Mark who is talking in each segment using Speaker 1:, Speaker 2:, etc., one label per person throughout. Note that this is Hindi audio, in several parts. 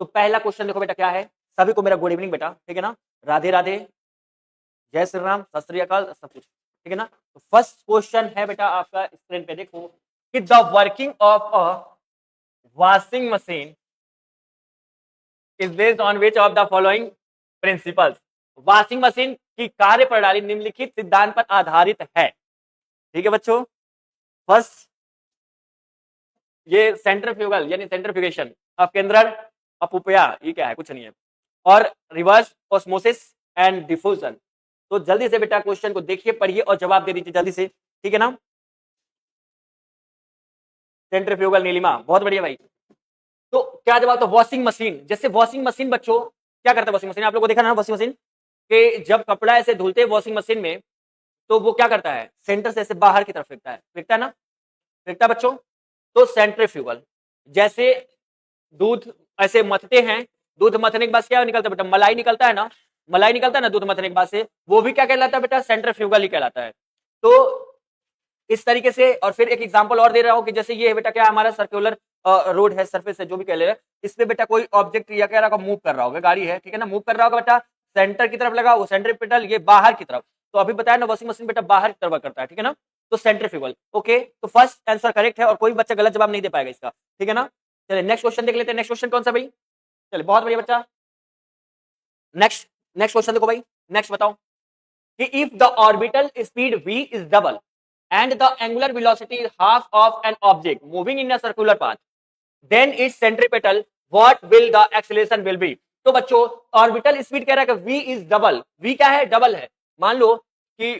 Speaker 1: तो पहला क्वेश्चन देखो बेटा क्या है, सभी को मेरा गुड इवनिंग बेटा, ठीक है ना, राधे राधे, जय श्री राम, सत श्री अकाल, सब कुछ ठीक है ना। तो फर्स्ट क्वेश्चन है बेटा आपका स्क्रीन पे देखो कि the working of a washing machine is based on which of the following principles. Washing machine की कार्य प्रणाली निम्नलिखित सिद्धांत पर आधारित है। ठीक है बच्चों, फर्स्ट ये सेंट्रीफ्यूगल यानी सेंट्रीफ्यूगेशन, अपकेंद्रण, अपउपया, ये क्या है, कुछ नहीं है, और रिवर्स ऑस्मोसिस एंड डिफ्यूजन। तो जल्दी से बेटा क्वेश्चन को देखिए, पढ़िए और जवाब दे दीजिए जल्दी से, ठीक है ना। सेंट्रीफ्यूगल नीलिमा, बहुत बढ़िया भाई। तो क्या जवाब, तो वॉशिंग मशीन, जैसे वॉशिंग मशीन बच्चों क्या करता है, वॉशिंग मशीन आप लोगों को देखा ना, वॉशिंग मशीन के जब कपड़ा ऐसे धुलते हैं वॉशिंग मशीन में, तो वो क्या करता है, सेंटर से ऐसे बाहर की तरफ फेंकता है ना, फेंकता है बच्चों। तो सेंट्रीफ्यूगल, जैसे दूध ऐसे मथते हैं, दूध मथने के बाद क्या निकलता है बेटा, मलाई निकलता है ना, मलाई निकलता है ना दूध मथने के बाद से, वो भी क्या कहलाता है बेटा, सेंट्रीफ्यूगल ही कहलाता है। तो इस तरीके से, और फिर एक एग्जांपल और दे रहा हूं कि जैसे ये बेटा क्या हमारा सर्कुलर रोड है, सरफेस है, जो भी कह ले रहे हैं, इसमें बेटा कोई ऑब्जेक्ट या कह रहा होगा मूव कर रहा होगा, गाड़ी है, ठीक है ना, मूव कर रहा होगा बेटा, सेंटर की तरफ लगा, वो सेंट्रीपिटल ये बाहर की तरफ। तो अभी बताया ना वॉशिंग मशीन बेटा बाहर की तरफ करता है, ठीक है ना, तो सेंट्रीफ्यूगल। ओके, तो फर्स्ट आंसर करेक्ट है और कोई बच्चा गलत जवाब नहीं दे पाएगा इसका, ठीक है ना। चलिए नेक्स्ट क्वेश्चन देख लेते हैं, नेक्स्ट क्वेश्चन कौन सा भाई, चलिए बहुत बढ़िया बच्चा, नेक्स्ट नेक्स्ट क्वेश्चन देखो भाई, नेक्स्ट बताओ कि if the orbital speed v is double and the angular velocity is half of an object moving in a circular path, then its centripetal what will the acceleration will be। तो बच्चों ऑर्बिटल स्पीड कह रहा है कि v इज डबल, v क्या है, डबल है। मान लो कि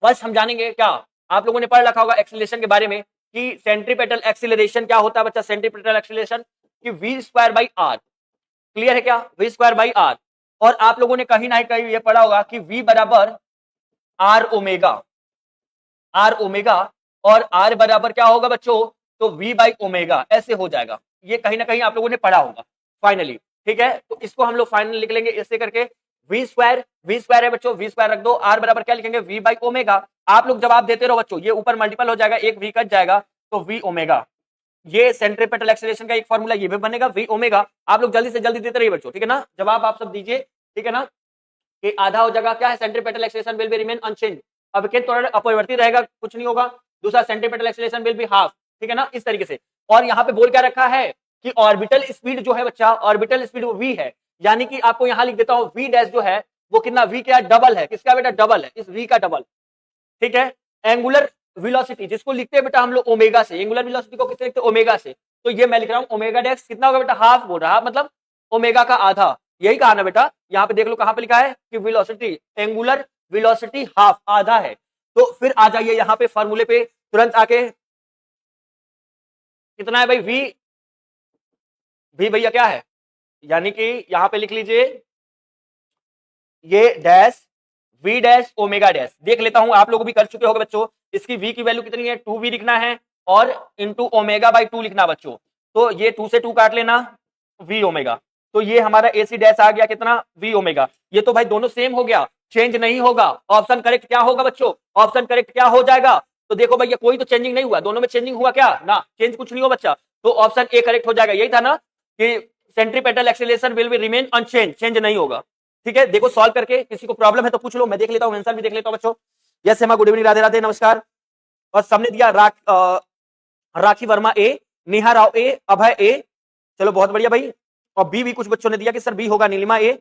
Speaker 1: फर्स्ट हम जानेंगे क्या, आप लोगों ने पढ़ रखा होगा एक्सीलरेशन के बारे में कि सेंट्रीपेटल एक्सीलरेशन क्या होता है बच्चा, सेंट्रीपेटल एक्सीलरेशन कि v square by r, clear है क्या, v स्क्वायर बाई आर। और आप लोगों ने कहीं ना कहीं ये पढ़ा होगा कि v बराबर आर ओमेगा, आर ओमेगा, और आर बराबर क्या होगा बच्चों, तो v बाई ओमेगा ऐसे हो जाएगा, ये कहीं ना कहीं आप लोगों ने पढ़ा होगा फाइनली, ठीक है। तो इसको हम लोग फाइनल लिख लेंगे ऐसे करके, v स्क्वायर है बच्चों, v स्क्वायर रख दो, आर बराबर क्या लिखेंगे, v बाई ओमेगा। आप लोग जवाब देते रहो बच्चों, ये ऊपर मल्टीपल हो जाएगा, एक v कट जाएगा तो v ओमेगा, ये सेंट्रीपेटल एक्सीलरेशन का एक फॉर्मूला ये भी बनेगा v ओमेगा। आप लोग जल्दी से जल्दी देते रहिए बच्चों, ठीक है ना, जवाब आप सब दीजिए, ठीक है ना, कि आधा हो जाएगा क्या है, centripetal acceleration will be remain unchange, अब के थोड़ा अपरिवर्तित रहेगा, कुछ नहीं होगा। दूसरा centripetal acceleration will be half, ठीक है ना, इस तरीके से। और यहाँ पे बोल क्या रखा है कि ऑर्बिटल स्पीड जो है बच्चा, ऑर्बिटल स्पीड वो v है, यानी कि आपको यहाँ लिख देता हूँ v डैश जो है वो कितना, v क्या डबल है, किसका बेटा, डबल है, इस v का डबल, ठीक है। एंगुलर वेलोसिटी जिसको लिखते हैं बेटा हम लोग ओमेगा से, एंगुलर वेलोसिटी को किससे लिखते हैं, ओमेगा से, तो ये मैं लिख रहा हूँ ओमेगा डैश कितना होगा बेटा, हाफ बोल रहा, मतलब ओमेगा का आधा, यही कहा ना बेटा, यहाँ पे देख लो कहां पे लिखा है कि वेलोसिटी, एंगुलर वेलोसिटी हाफ, आधा है। तो फिर आ जाइए यहाँ पे फॉर्मूले पे तुरंत आके, कितना है भाई v भैया क्या है, यानी कि यहाँ पे लिख लीजिए ये dash v dash omega dash, देख लेता हूं आप लोग भी कर चुके होंगे बच्चों, इसकी v की वैल्यू कितनी है, 2v लिखना है और इंटू ओमेगा बाई 2 लिखना बच्चों, तो ये 2 से 2 काट लेना, v ओमेगा, तो ये हमारा ac डैश आ गया कितना, v ओमेगा। ये तो भाई दोनों सेम हो गया, चेंज नहीं होगा, ऑप्शन करेक्ट क्या होगा बच्चों, ऑप्शन करेक्ट क्या हो जाएगा, तो देखो भैया कोई तो चेंजिंग नहीं हुआ, दोनों में चेंजिंग हुआ क्या ना, चेंज कुछ नहीं हो बच्चा, तो ऑप्शन ए करेक्ट हो जाएगा, यही था ना कि centripetal acceleration will be remain unchange, change नहीं होगा, ठीक है। देखो सॉल्व करके, किसी को प्रॉब्लम है तो पूछ लो, मैं देख लेता हूं, आंसर भी देख लेता हूं बच्चों। Yes Hema, good evening, Radhe Radhe, नमस्कार। और सबने दिया राखी वर्मा ए, नेहा राव ए, अभय ए, चलो बहुत बढ़िया भाई। और बी भी कुछ बच्चों ने दिया कि सर बी होगा, नीलिमा ए,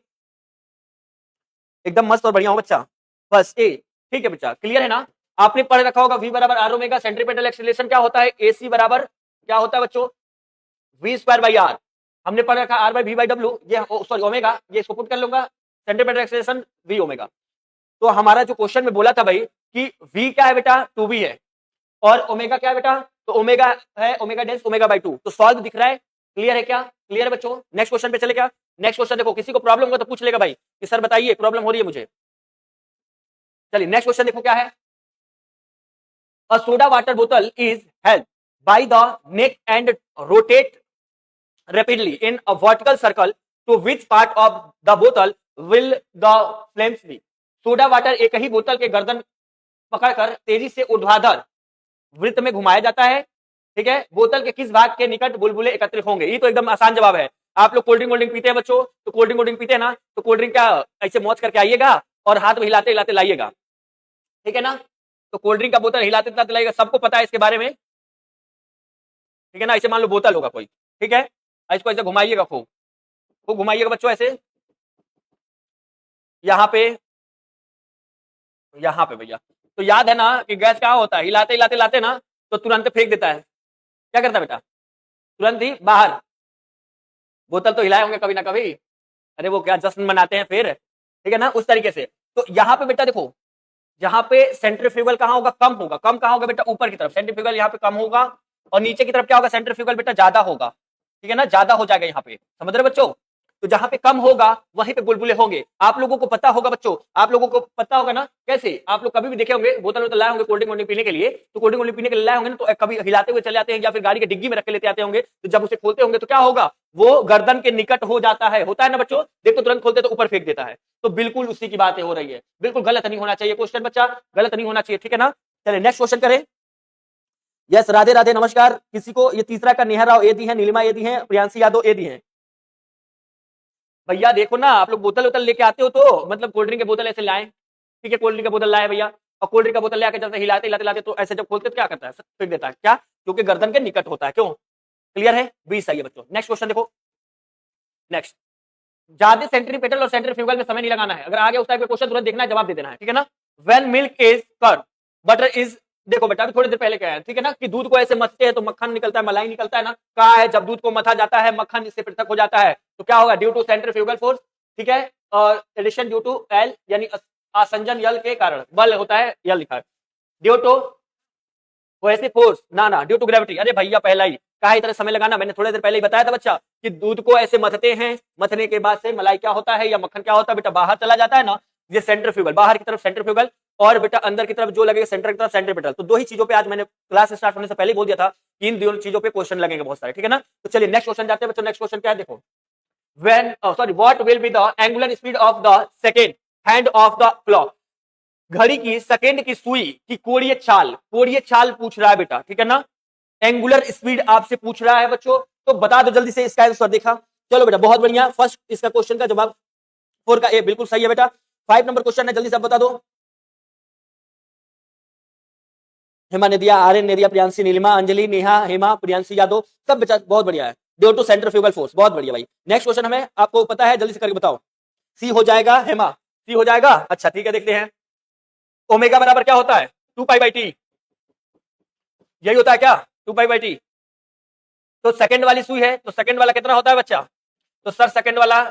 Speaker 1: एकदम मस्त और बढ़िया हो बच्चा, बस ए, ठीक है बच्चा, क्लियर है ना। आपने पढ़ रखा होगा v बराबर आर ओमेगा, सेंट्रीपेटल एक्सीलरेशन क्या होता है, ac बराबर क्या होता है बच्चों, v स्क्वायर बाई आर, हमने पढ़ रखा r by v by W, ये सॉरी ओमेगा, ये इसको पुट कर लूंगा, सेंट्रीपेटल एक्सीलरेशन v ओमेगा। तो हमारा जो क्वेश्चन में बोला था भाई कि v क्या है बेटा, 2v है, और ओमेगा क्या है बेटा, तो ओमेगा है ओमेगा डैश ओमेगा बाई 2, तो सॉल्व दिख रहा है, क्लियर है क्या, क्लियर है बच्चों। नेक्स्ट क्वेश्चन पे चले क्या, नेक्स्ट क्वेश्चन देखो, किसी को प्रॉब्लम हो तो पूछ लेगा भाई कि सर बताइए प्रॉब्लम हो रही है मुझे। चलिए नेक्स्ट क्वेश्चन देखो क्या है, अ सोडा वाटर बोतल is held by the neck and rotate rapidly in a vertical circle, to which part of the bottle will the flames be। Soda water एक ही बोतल के गर्दन पकड़कर तेजी से ऊर्ध्वाधर वृत्त में घुमाया जाता है, ठीक है, बोतल के किस भाग के निकट बुलबुले एकत्रित होंगे, ये तो एकदम आसान जवाब है, आप लोग कोल्ड ड्रिंक पीते हैं बच्चों, तो कोल्ड ड्रिंक पीते हैं ना, तो कोल्ड ड्रिंक क्या ऐसे मौज करके आइएगा और हाथ में हिलाते हिलाते लाइएगा, ठीक है ना। तो कोल्ड ड्रिंक का बोतल हिलाते हिलाते लाइएगा, सबको पता है इसके बारे में, ठीक है ना। ऐसे मान लो बोतल होगा कोई, ठीक है, इसको ऐसे घुमाइएगा, खूब घुमाइएगा बच्चों ऐसे, यहाँ पे भैया। तो याद है ना कि गैस क्या होता है, हिलाते हिलाते लाते ना तो तुरंत फेंक देता है, क्या करता है बेटा, तुरंत ही बाहर। बोतल तो हिलाए होंगे कभी ना कभी, अरे वो क्या जश्न मनाते हैं फिर, ठीक है ना, उस तरीके से। तो यहाँ पे बेटा देखो, यहाँ पे सेंट्रीफ्यूगल कहाँ होगा, कम होगा। कम कहाँ होगा बेटा, ऊपर की तरफ। सेंट्रीफ्यूगल यहाँ पे कम होगा और नीचे की तरफ क्या होगा, सेंट्रीफ्यूगल बेटा ज्यादा होगा, ठीक है ना, ज्यादा हो जाएगा यहाँ पे, समझ रहे बच्चों। तो जहां पे कम होगा वहीं पे बुलबुले होंगे। आप लोगों को पता होगा बच्चों, आप लोगों को पता होगा ना, कैसे आप लोग कभी भी देखे होंगे बोतल वोतल लाए होंगे कोल्ड ड्रिंक पीने के लिए, तो कोल्ड ड्रिंक पीने के लिए लाए होंगे ना, तो कभी हिलाते हुए चले आते हैं या फिर गाड़ी के डिग्गी में रख के लेते आते होंगे, तो जब उसे खोलते होंगे तो क्या होगा, वो गर्दन के निकट हो जाता है, होता है ना बच्चों, देखो तुरंत खोलते तो ऊपर फेंक देता है। तो बिल्कुल उसी की बातें हो रही है, बिल्कुल गलत नहीं होना चाहिए क्वेश्चन बच्चा, गलत नहीं होना चाहिए, ठीक है ना। चलिए नेक्स्ट क्वेश्चन करें। यस, राधे राधे, नमस्कार। किसी को ये तीसरा का नेहा राव ए दी है, नीलिमा ए दी है, प्रियांशी यादव ए दी है। भैया देखो ना, आप लोग बोतल वोतल लेके आते हो तो मतलब कोल्ड ड्रिंक की बोतल ऐसे लाए, ठीक है, कोल्ड ड्रिंक की बोतल लाए भैया, और कोल्ड ड्रिंक का बोतल लेके जब हिलाते हिलाते लाते तो ऐसे जब खोलते तो क्या करता है, फेंक देता है, क्या, क्योंकि गर्दन के निकट होता है। क्यों, क्लियर है, 20 सही है बच्चों। नेक्स्ट क्वेश्चन देखो, नेक्स्ट, ज्यादा सेंट्रीपिटल और सेंट्रीफ्यूगल में समय नहीं लगाना है, अगर आगे उस टाइप का क्वेश्चन तुरंत देखना है, जवाब दे देना है, ठीक है ना। When milk is curd, butter is, देखो बेटा अभी थोड़ी देर पहले क्या है, ठीक है ना, कि दूध को ऐसे मथते हैं तो मक्खन निकलता है, मलाई निकलता है ना, कहा है जब दूध को मथा जाता है मक्खन इससे पृथक हो जाता है, तो क्या होगा, ड्यू टू सेंट्रीफ्यूगल फोर्स, ठीक है, और एडिशन ड्यू टू एल यानी आसंजन यल के कारण, बल होता है यल लिखा है, ड्यू टू वैसे फोर्स ना ड्यू टू ग्रेविटी। अरे भैया पहला ही कहा इतना समय लगाना, मैंने थोड़ी देर पहले ही बताया था बच्चा कि दूध को ऐसे मथते हैं, मथने के बाद से मलाई क्या होता है या मक्खन क्या होता है बेटा, बाहर चला जाता है ना, ये सेंट्रीफ्यूगल, बाहर की तरफ सेंट्रीफ्यूगल, और बेटा अंदर की तरफ जो लगेगा सेंटर की तरफ सेंट्रीपिटल। तो दो ही चीजों पे आज मैंने क्लास स्टार्ट होने से पहले बोल दिया था कि इन दोनों चीजों पे क्वेश्चन लगेंगे बहुत सारे, ठीक है ना। तो चलिए नेक्स्ट क्वेश्चन जाते हैं बच्चों। नेक्स्ट क्वेश्चन क्या है देखो, what will be the angular speed of the second hand of the clock, घड़ी की सेकेंड की सुई की कोणीय चाल पूछ रहा है बेटा, ठीक है ना, एंगुलर स्पीड आपसे पूछ रहा है बच्चों, तो बता दो जल्दी से इसका आंसर। देखा, चलो बेटा बहुत बढ़िया, फर्स्ट इसका क्वेश्चन का जवाब 4 का ए बिल्कुल सही है बेटा। 5 नंबर क्वेश्चन है, जल्दी से बता दो। हेमा ने दिया, आर्यन ने दिया, प्रियांशी, नीलिमा, अंजलि, नेहा, हेमा, प्रियांशी यादव, सब बच्चा बहुत बढ़िया है, ड्यू टू सेंट्रीफ्यूगल फोर्स, बहुत बढ़िया भाई। नेक्स्ट क्वेश्चन हमें आपको पता है, जल्दी से करके बताओ। सी हो जाएगा हेमा, सी हो जाएगा, अच्छा ठीक है, देखते हैं। ओमेगा बराबर क्या होता है, 2π/t, यही होता है क्या, 2π/t। तो सेकंड वाली सुई है, तो सेकंड वाला कितना होता है बच्चा, तो सर सेकंड वाला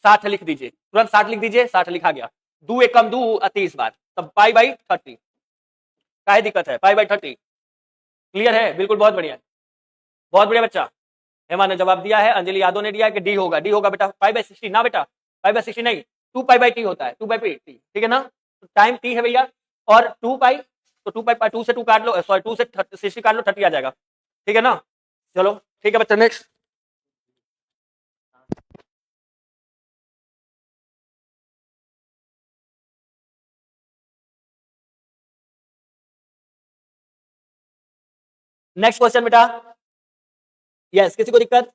Speaker 1: 60 लिख दीजिए, तुरंत 60 लिख दीजिए, 60 लिखा गया, 2 एक कम 2 30 बार, तब π/30, क्या दिक्कत है, π/30, क्लियर है, बिल्कुल बहुत बढ़िया, बहुत बढ़िया बच्चा। हेमा ने जवाब दिया है, अंजलि यादव ने दिया है कि डी होगा, डी होगा बेटा, π/60 ना बेटा, π/60 नहीं, 2π/t होता है, 2π/t, ठीक है ना, टाइम t है भैया, और 2π, तो 2π 2 से 2 काट लो, सॉरी 2 से 60 काट लो, 30 आ जाएगा, ठीक है ना। चलो ठीक है बच्चा, नेक्स्ट। नेक्स्ट क्वेश्चन बेटा, यस, किसी को दिक्कत,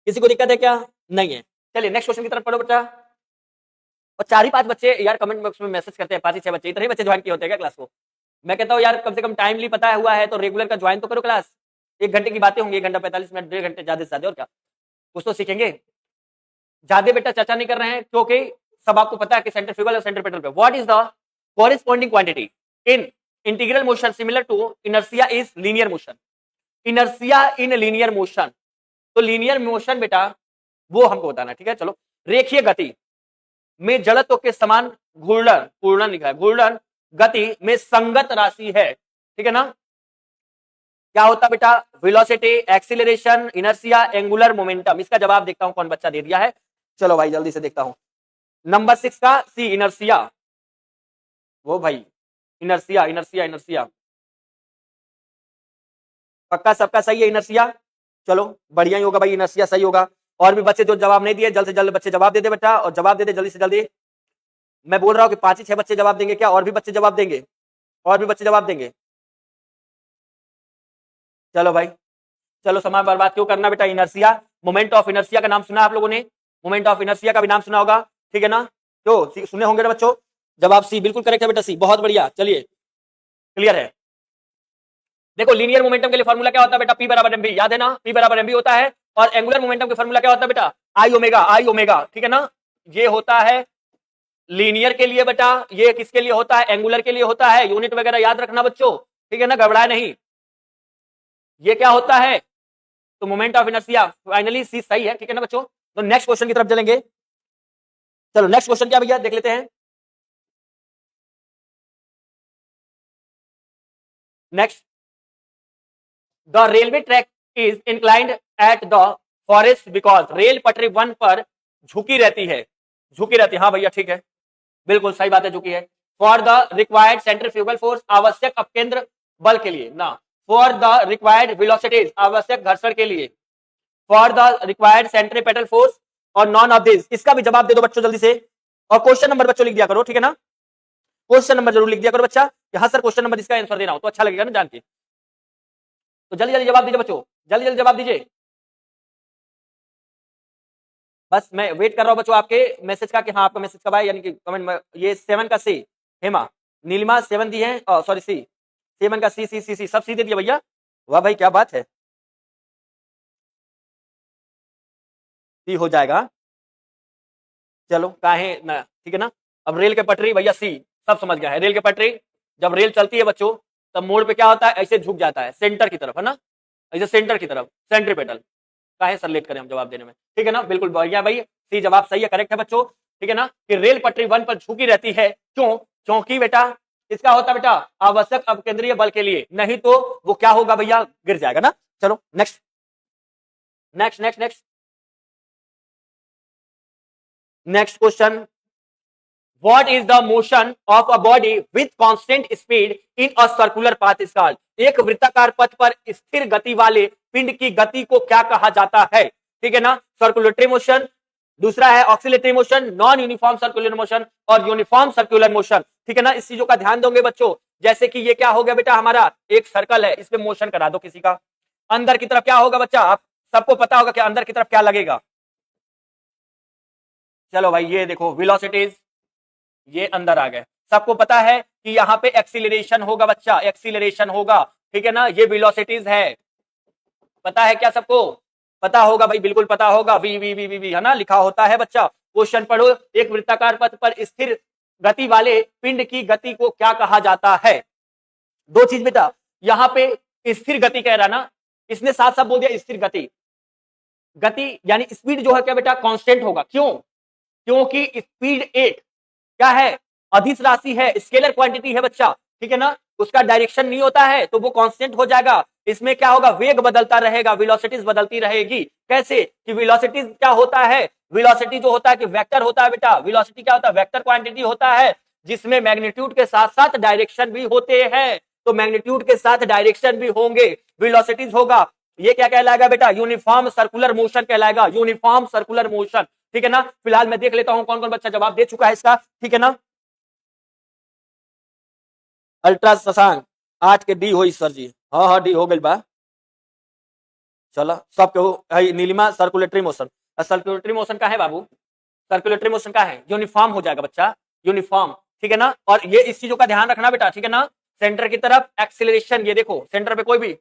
Speaker 1: किसी को दिक्कत है क्या, नहीं है, चलिए नेक्स्ट क्वेश्चन की तरफ पढ़ो बेटा। और 4 ही 5 बच्चे यार कमेंट बॉक्स में मैसेज करते हैं, 5 ही 6 बच्चे, इतने ही बच्चे ज्वाइन किए होते हैं क्या क्लास को। मैं कहता हूँ यार कम से कम टाइमली पता हुआ है तो रेगुलर का ज्वाइन तो करो क्लास, 1 घंटे की बातें होंगी, 1 घंटा 45 मिनट, 1.5 घंटे ज्यादा से ज्यादा, और क्या कुछ तो सीखेंगे। ज्यादा बेटा चर्चा नहीं कर रहे हैं क्योंकि सब आपको पता है कि सेंट्रीफ्यूगल और सेंट्रीपिटल पे what is the corresponding quantity in integral motion similar to inertia is linear motion, inertia in linear motion, तो लीनियर मोशन बेटा वो हमको बताना, ठीक है। चलो, रेखीय गति में जड़त्व के समान घूर्णन, घूर्णन लिखा है, घूर्णन गति में संगत राशि है, ठीक है ना, क्या होता बेटा, velocity, acceleration, inertia, angular momentum. इसका जवाब देखता हूं कौन बच्चा दे दिया है, चलो भाई जल्दी से देखता हूं। नंबर 6 का सी, इनर्शिया, वो भाई इनर्शिया, इनर्शिया, इनर्शिया पक्का सबका सही है, इनर्शिया, चलो बढ़िया ही होगा भाई, इनर्शिया सही होगा। और भी बच्चे जो जवाब नहीं दिए, जल्द से जल्द बच्चे जवाब दे दे बेटा, और जवाब दे दे जल्दी से जल्दी। मैं बोल रहा हूं कि 5 ही 6 बच्चे जवाब देंगे क्या, और भी बच्चे जवाब देंगे, और भी बच्चे जवाब देंगे, चलो भाई, चलो समय बर्बाद क्यों करना बेटा, इनर्शिया मोमेंट ऑफ इनर्शिया का नाम सुना आप लोगों ने, मोमेंट ऑफ इनर्शिया का भी नाम सुना होगा, ठीक है ना। तो सुने होंगे ना बच्चों। जवाब सी बिल्कुल करेक्ट है बेटा, सी, बहुत बढ़िया। चलिए क्लियर है। देखो लीनियर मोमेंटम के लिए फॉर्मूला क्या होता है बेटा, पी बराबर एम बी, याद है ना, पी बराबर एम बी होता है। और एंगुलर मोमेंटम का फॉर्मूला क्या होता है बेटा, आई ओमेगा, आई ओमेगा, ठीक है ना। ये होता है लीनियर के लिए बेटा, ये किसके लिए होता है, एंगुलर के लिए होता है। यूनिट वगैरह याद रखना बच्चों, ठीक है ना, घबराए नहीं। ये क्या होता है, तो मोमेंट ऑफ इनर्शिया, फाइनली सी सही है, ठीक है ना बच्चों। तो नेक्स्ट क्वेश्चन की तरफ चलेंगे। चलो नेक्स्ट क्वेश्चन क्या भैया देख लेते हैं। Next, the railway track is inclined at the forest because, rail पटरी 1 पर झुकी रहती है, झुकी रहती है, हाँ भैया ठीक है, बिल्कुल सही बात है, झुकी है। For the required centrifugal force, आवश्यक अपकेंद्र बल के लिए ना, फॉर द रिक्वायर्ड वेलोसिटीज, आवश्यक घर्षण के लिए, for the required centripetal force, और नॉन ऑफ दिस। इसका भी जवाब दे दो बच्चों जल्दी से, और क्वेश्चन नंबर बच्चों लिख दिया करो, ठीक है ना, क्वेश्चन नंबर जरूर लिख दिया करो बच्चा, कि हाँ सर क्वेश्चन नंबर इसका आंसर देना हो तो अच्छा लगेगा ना जान के। तो जल्दी जल्दी जवाब दीजिए बच्चों, जल्दी जल्दी जवाब दीजिए। बस मैं वेट कर रहा हूं बच्चों आपके मैसेज का, कि हाँ आपका मैसेज कब आए, यानी कि कमेंट में। ये 7 का सी, हेमा, नीलिमा 7 दी है, सॉरी सी, 7 का सी सी सी सी सब सी दे दिया भैया, वाह भाई क्या बात है, सी हो जाएगा। चलो काहे ना, ठीक है ना। अब रेल के पटरी भैया सी, सब समझ गया है। रेल के पटरी जब रेल चलती है बच्चों, तब मोड़ पे क्या होता है, ऐसे झुक जाता है सेंटर की तरफ, है ना, ऐसे सेंटर की तरफ, सेंट्रीपेटल। काहे सर लेट करें हम जवाब देने में, ठीक है ना, बिल्कुल बढ़िया भाई, सी जवाब सही है, करेक्ट है बच्चों, ठीक है ना। कि रेल पटरी 1 पर झुकी रहती है, क्यों, क्योंकि बेटा इसका होता बेटा आवश्यक अपकेंद्रीय बल के लिए, नहीं तो वो क्या होगा भैया, गिर जाएगा ना। चलो next next next next next question, What is the motion of a body with constant speed in a circular path is called? एक वृत्ताकार पथ पर स्थिर गति वाले पिंड की गति को क्या कहा जाता है, ठीक है ना। सर्कुलेटरी मोशन, दूसरा है oscillatory motion, non uniform circular motion, और यूनिफॉर्म सर्कुलर मोशन, ठीक है ना। इस चीजों का ध्यान दोगे बच्चों, जैसे कि ये क्या हो गया बेटा, हमारा एक सर्कल है, इस पे मोशन करा दो किसी का, अंदर की तरफ क्या होगा बच्चा, आप सबको पता होगा कि अंदर की तरफ क्या लगेगा। चलो भाई ये देखो वेलोसिटीज, ये अंदर आ गए, सबको पता है कि यहाँ पे एक्सीलरेशन होगा बच्चा, एक्सीलरेशन होगा, ठीक है ना। ये वेलोसिटीज है, पता है क्या सबको, पता होगा भाई, बिल्कुल पता होगा, वी वी वी वी वी है ना, लिखा होता है बच्चा। क्वेश्चन पढ़ो, एक वृत्ताकार पथ पर स्थिर गति वाले पिंड की गति को क्या कहा जाता है। दो चीज बेटा, यहाँ पे स्थिर गति कह रहा ना, इसने साथ साथ बोल दिया स्थिर गति, गति यानी स्पीड जो है क्या बेटा, कांस्टेंट होगा, क्यों, क्योंकि स्पीड एक क्या है, अदिश राशि है, स्केलर क्वांटिटी है बच्चा, ठीक है ना, उसका डायरेक्शन नहीं होता है तो वो कांस्टेंट हो जाएगा। इसमें क्या होगा, वेग बदलता रहेगा, वेलोसिटीज बदलती रहेगी। कैसे कि वेलोसिटीज क्या होता है, वेलोसिटी जो होता है कि वेक्टर होता है बेटा, वेलोसिटी क्या होता है, वेक्टर क्वांटिटी होता है, जिसमें मैग्नीट्यूड के साथ साथ डायरेक्शन भी होते हैं। तो मैग्नीट्यूड के साथ डायरेक्शन भी होंगे, वेलोसिटीज होगा। ये क्या कहलाएगा बेटा, यूनिफॉर्म सर्कुलर मोशन कहलाएगा, यूनिफॉर्म सर्कुलर मोशन, ठीक है ना। फिलहाल मैं देख लेता हूं कौन कौन बच्चा जवाब दे चुका है इसका, ठीक है ना। अल्ट्रा शशांक 8 के डी हो सर जी, हाँ हाँ डी हो गई बा, चलो सब के Neelima circulatory motion, circulatory motion का है बाबू, सर्कुलेटरी मोशन का है, यूनिफॉर्म हो जाएगा बच्चा, यूनिफॉर्म, ठीक है ना। और ये इस चीजों का ध्यान रखना बेटा, ठीक है ना। सेंटर की तरफ एक्सीलरेशन, ये देखो सेंटर पे कोई भी,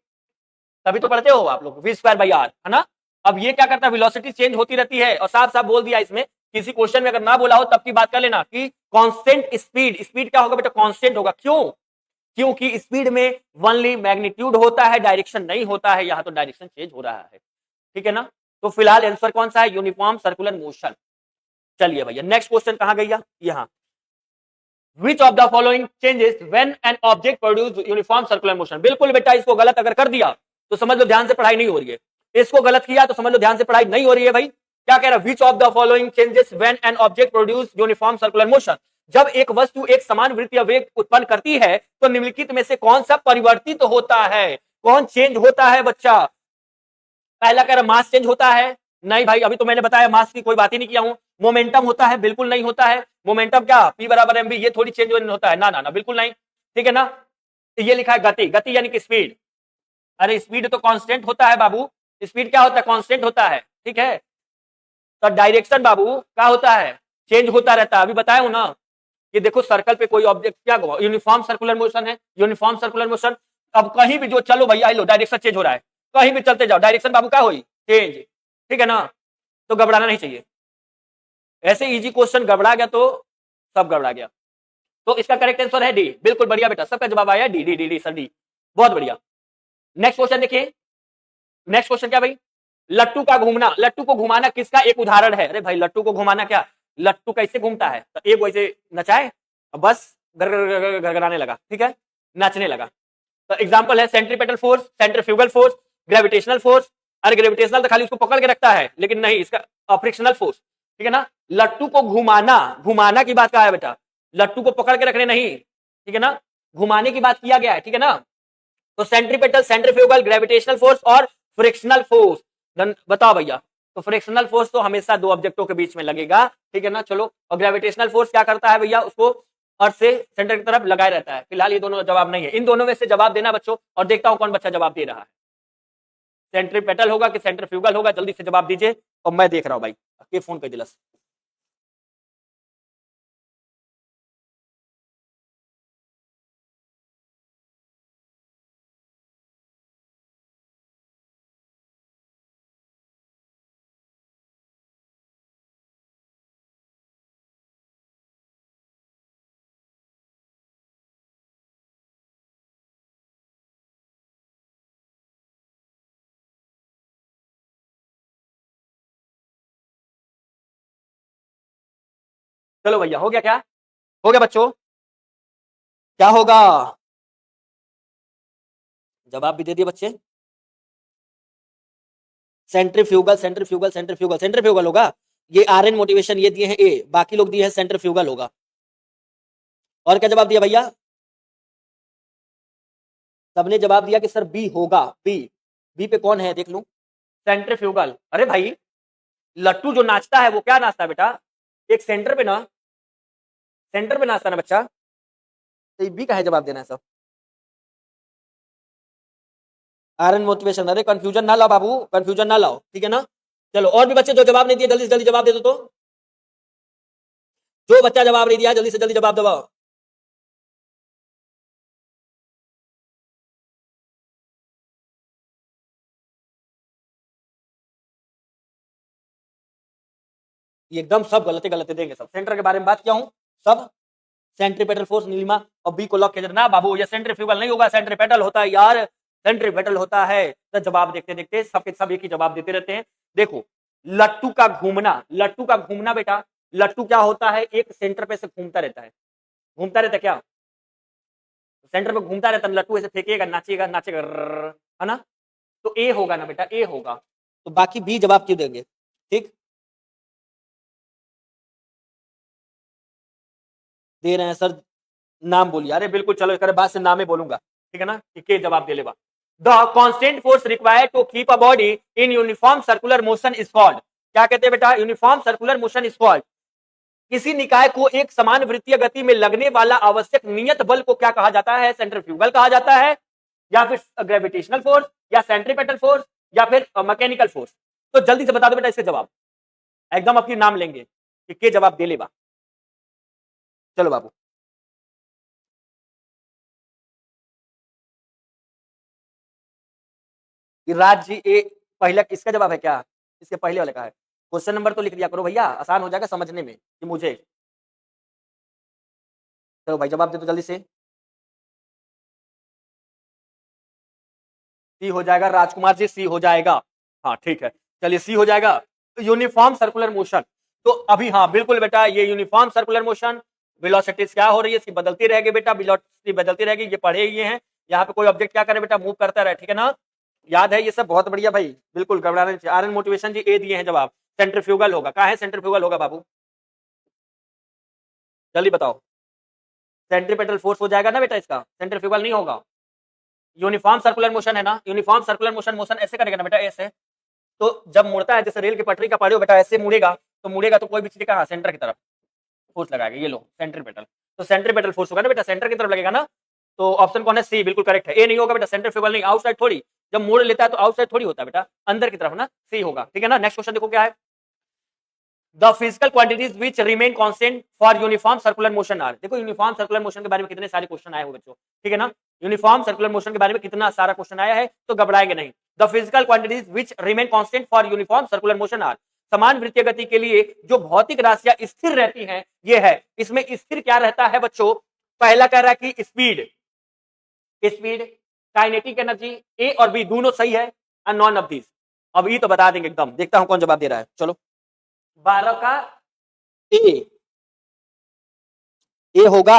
Speaker 1: तभी तो पढ़ते हो आप लोग, वी स्क्वायर बाई आर, है ना। अब ये क्या करता है, वेलोसिटी चेंज होती रहती है, और साफ साफ बोल दिया इसमें, किसी क्वेश्चन में अगर ना बोला हो तब की बात कर लेना कि कांस्टेंट स्पीड, स्पीड क्या होगा बेटा, कांस्टेंट होगा, क्यों, क्योंकि स्पीड में ओनली मैग्नीट्यूड होता है, डायरेक्शन नहीं होता है, यहां तो डायरेक्शन चेंज हो रहा है, ठीक है ना। तो फिलहाल आंसर कौन सा है, यूनिफॉर्म सर्कुलर मोशन। चलिए भैया नेक्स्ट क्वेश्चन कहां गया, यहाँ, Which of the following changes when an object produce uniform circular motion? बिल्कुल बेटा, इसको गलत अगर कर दिया तो समझ लो ध्यान से पढ़ाई नहीं हो रही है, इसको गलत किया तो समझ लो ध्यान से पढ़ाई नहीं हो रही है भाई। क्या कह रहा है, Which of the following changes when an object produce uniform circular motion? जब एक वस्तु एक समान वृत्तीय वेग उत्पन्न करती है तो निम्नलिखित में से कौन सा परिवर्तित होता है, कौन चेंज होता है बच्चा। पहला कह रहा मास चेंज होता है, नहीं भाई अभी तो मैंने बताया मास की कोई बात ही नहीं किया हूं। मोमेंटम होता है, बिल्कुल नहीं होता है। मोमेंटम क्या, P बराबर mv, ये थोड़ी चेंज होता है, ना ना ना बिल्कुल नहीं, ठीक है ना। तो ये लिखा है गति, गति यानी कि स्पीड, अरे स्पीड तो कांस्टेंट होता है बाबू, स्पीड क्या होता है, कांस्टेंट होता है, ठीक है। तो डायरेक्शन बाबू क्या होता है, चेंज होता रहता है। अभी बताया हूं ना कि देखो सर्कल पे कोई ऑब्जेक्ट क्या हुआ, यूनिफॉर्म सर्कुलर मोशन है, यूनिफॉर्म सर्कुलर मोशन। अब कहीं भी जो चलो भैया लो डायरेक्शन चेंज हो रहा है, कहीं भी चलते जाओ डायरेक्शन बाबू क्या हुई, चेंज। ठीक है ना, तो घबराना नहीं चाहिए। ऐसे इजी क्वेश्चन घबरा गया तो सब घबरा गया। तो इसका करेक्ट आंसर है डी। बिल्कुल बढ़िया बेटा, सबका जवाब आया D D D D sir D. बहुत बढ़िया। नेक्स्ट क्वेश्चन देखिए, नेक्स्ट क्वेश्चन क्या भाई, लट्टू का घूमना, लट्टू को घुमाना किसका एक उदाहरण है। अरे भाई लट्टू को घुमाना क्या, लट्टू कैसे घूमता है, तो एक वैसे नचाए बस गड़गड़ाने लगा, ठीक है, नाचने लगा। तो एग्जांपल है centripetal force, centrifugal force, gravitational force. अरे ग्रेविटेशनल तो खाली उसको पकड़ के रखता है, लेकिन नहीं, इसका फ्रिक्शनल फोर्स, ठीक है ना। लट्टू को घुमाना, घुमाना की बात कहा है बेटा, लट्टू को पकड़ के रखने नहीं, ठीक है ना, घुमाने की बात किया गया है, ठीक है ना। तो सेंट्रीपेटल, सेंट्रीफ्यूगल, ग्रेविटेशनल फोर्स और फ्रिक्शनल फोर्स, बताओ भैया। तो फ्रिक्शनल फोर्स तो हमेशा दो ऑब्जेक्टों के बीच में लगेगा, ठीक है ना। चलो, और ग्रेविटेशनल फोर्स क्या करता है भैया, उसको अर्थ से सेंटर की तरफ लगाए रहता है। फिलहाल ये दोनों जवाब नहीं है, इन दोनों में से जवाब देना बच्चों, और देखता हूं कौन बच्चा जवाब दे रहा है। सेंट्रीपेटल होगा कि सेंट्रीफ्यूगल होगा, जल्दी से जवाब दीजिए। और मैं देख रहा हूं भाई के फोन पे दिलस। चलो भैया, हो गया क्या, हो गया बच्चों, क्या होगा, जवाब भी दे दिए बच्चे। सेंट्रीफ्यूगल, सेंट्रीफ्यूगल, सेंट्रीफ्यूगल, सेंट्रीफ्यूगल होगा। ये आर एन मोटिवेशन ये दिए हैं ए, बाकी लोग दिए हैं सेंट्रीफ्यूगल होगा। और क्या जवाब दिया भैया, सबने जवाब दिया कि सर बी होगा, बी। बी पे कौन है देख लूं, सेंट्रीफ्यूगल। अरे भाई लट्टू जो नाचता है वो क्या नाचता है बेटा, एक सेंटर पे ना, सेंटर पे नाचता है ना बच्चा। तो बी का है जवाब देना है सब, आर एन मोटिवेशन। अरे कंफ्यूजन ना लाओ बाबू, कंफ्यूजन ना लाओ, ठीक है ना। चलो, और भी बच्चे जो जवाब नहीं दिए जल्दी से जल्दी जवाब दे दो। तो जो बच्चा जवाब नहीं दिया जल्दी से जल्दी जवाब दबाओ। ये एकदम सब गलती गलती देंगे सब। सेंटर के बारे में बात किया हूं सब, सेंट्रीपेटल फोर्स नीलिमा, और बी को लॉक किया ना बाबू, ये सेंट्रीफ्यूगल नहीं होगा, सेंट्रीपेटल होता है यार, सेंट्रीपेटल होता है। तो जवाब देखते देखते सबके सब एक ही जवाब देते रहते हैं। देखो, लट्टू का घूमना, लट्टू का घूमना बेटा, लट्टू क्या होता है, एक सेंटर पे से घूमता रहता है, घूमता रहता है क्या, सेंटर पे घूमता रहता है लट्टू, ऐसे फेंकेगा नाचेगा नाचेगा, है ना। तो ए होगा ना बेटा, ए होगा। तो बाकी बी जवाब क्यों देंगे, ठीक दे रहे हैं सर, नाम बोलिए। अरे बिल्कुल, चलो इस बाद से नाम ही बोलूंगा, ठीक है ना, कि जवाब दे लेगा। The constant force required to keep a body in uniform circular motion is called, क्या कहते हैं बेटा, uniform circular motion is called. किसी निकाय को एक समान वृत्तीय गति में लगने वाला आवश्यक नियत बल को क्या कहा जाता है, सेंट्रीफ्यूगल कहा जाता है, या फिर ग्रेविटेशनल फोर्स, या सेंट्रीपेटल फोर्स, या फिर मैकेनिकल फोर्स। तो जल्दी से बता दो बेटा इसके जवाब, एकदम अपनी नाम लेंगे कि के जवाब दे लेगा। चलो बाबू, राज्य ए पहले, इसका जवाब है क्या, इसके पहले वाले का है। क्वेश्चन नंबर तो लिख दिया करो भैया, आसान हो जाएगा समझने में कि मुझे। चलो भाई जवाब दे दो जल्दी से। सी हो जाएगा राजकुमार जी, सी हो जाएगा। हाँ ठीक है, चलिए सी हो जाएगा। यूनिफॉर्म सर्कुलर मोशन, तो अभी हाँ बिल्कुल बेटा, ये यूनिफॉर्म सर्कुलर मोशन, वेलोसिटीज क्या हो रही है, इसकी बदलती रहेगी बेटा, वेलोसिटी बदलती रहेगी, ये पढ़े ही हैं। यहाँ पे कोई ऑब्जेक्ट क्या करे बेटा, मूव करता रहे, ठीक है ना, याद है ये सब, बहुत बढ़िया भाई, बिल्कुल घबराना नहीं चाहिए। आर एन मोटिवेशन जी ए दिए हैं जवाब, सेंट्रीफ्यूगल होगा, कहाँ है सेंट्रीफ्यूगल होगा बाबू, जल्दी बताओ। सेंट्रीपेटल फोर्स हो जाएगा ना बेटा, इसका सेंट्रीफ्यूगल नहीं होगा। यूनिफॉर्म सर्कुलर मोशन है ना, यूनिफॉर्म सर्कुलर मोशन, मोशन ऐसे करेगा ना बेटा, ऐसे। तो जब मुड़ता है, जैसे रेल की पटरी का पढ़े हो बेटा, ऐसे मुड़ेगा, तो मुड़ेगा तो कोई भी चीज कहाँ, सेंटर की तरफ फोर्स लगाएगा, ये लो सेंट्रीपेटल। तो सेंट्रीपेटल फोर्स होगा ना बेटा, सेंटर की तरफ लगेगा ना। तो ऑप्शन कौन है, सी बिल्कुल करेक्ट है, ए नहीं होगा बेटा, सेंट्रीफ्यूगल नहीं, आउटसाइड थोड़ी। जब मोड़ लेता है तो आउटसाइड थोड़ी होता है बेटा, अंदर की तरफ ना, सी होगा, ठीक है ना। नेक्स्ट क्वेश्चन देखो क्या है, the physical quantities which remain constant for uniform circular motion are. देखो यूनिफॉर्म सर्कुलर मोशन के बारे में कितने सारे क्वेश्चन आए हुए बच्चों, ठीक है ना, यूनिफॉर्म सर्कुलर मोशन के बारे में कितना सारा क्वेश्चन आया है, तो घबराएंगे नहीं। The physical quantities which remain constant for uniform circular motion are, समान वृत्तीय गति के लिए जो भौतिक राशियां स्थिर रहती हैं ये है। इसमें स्थिर क्या रहता है बच्चों, पहला कह रहा है कि स्पीड, स्पीड, काइनेटिक एनर्जी, ए और बी दोनों सही है, एंड नॉन ऑफ दिस। अब ये तो बता देंगे एकदम, देखता हूं कौन जवाब दे रहा है। चलो 12 का ए, ए होगा,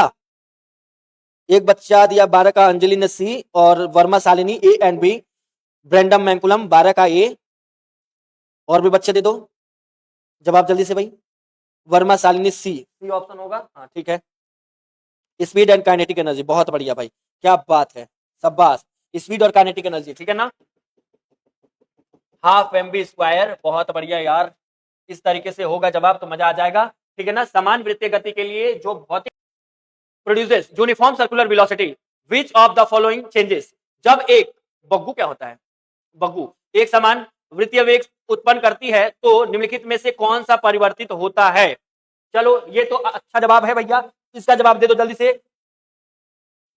Speaker 1: एक बच्चा दिया 12 का अंजलि ने सी, और Verma Shalini A and B, Brendon McCullum 12 का ए, और भी बच्चे दे दो जवाब जल्दी से भाई। वर्मा शालिनी सी ऑप्शन होगा, हाँ ठीक है। स्पीड एंड काइनेटिक एनर्जी, बहुत बढ़िया भाई, क्या बात है, शाबाश। स्पीड और काइनेटिक एनर्जी, ठीक है ना, हाफ एम बी स्क्वायर, बहुत बढ़िया यार, इस तरीके से होगा जवाब तो मजा आ जाएगा, ठीक है ना। समान वृत्तीय गति के लिए जो भौतिक produces uniform circular velocity, which of the following changes, जब एक बग्गू, क्या होता है बग्गू, एक समान वृत्तीय वेग उत्पन्न करती है तो निम्नलिखित में से कौन सा परिवर्तित होता है। चलो ये तो अच्छा जवाब है भैया, इसका जवाब दे दो जल्दी से।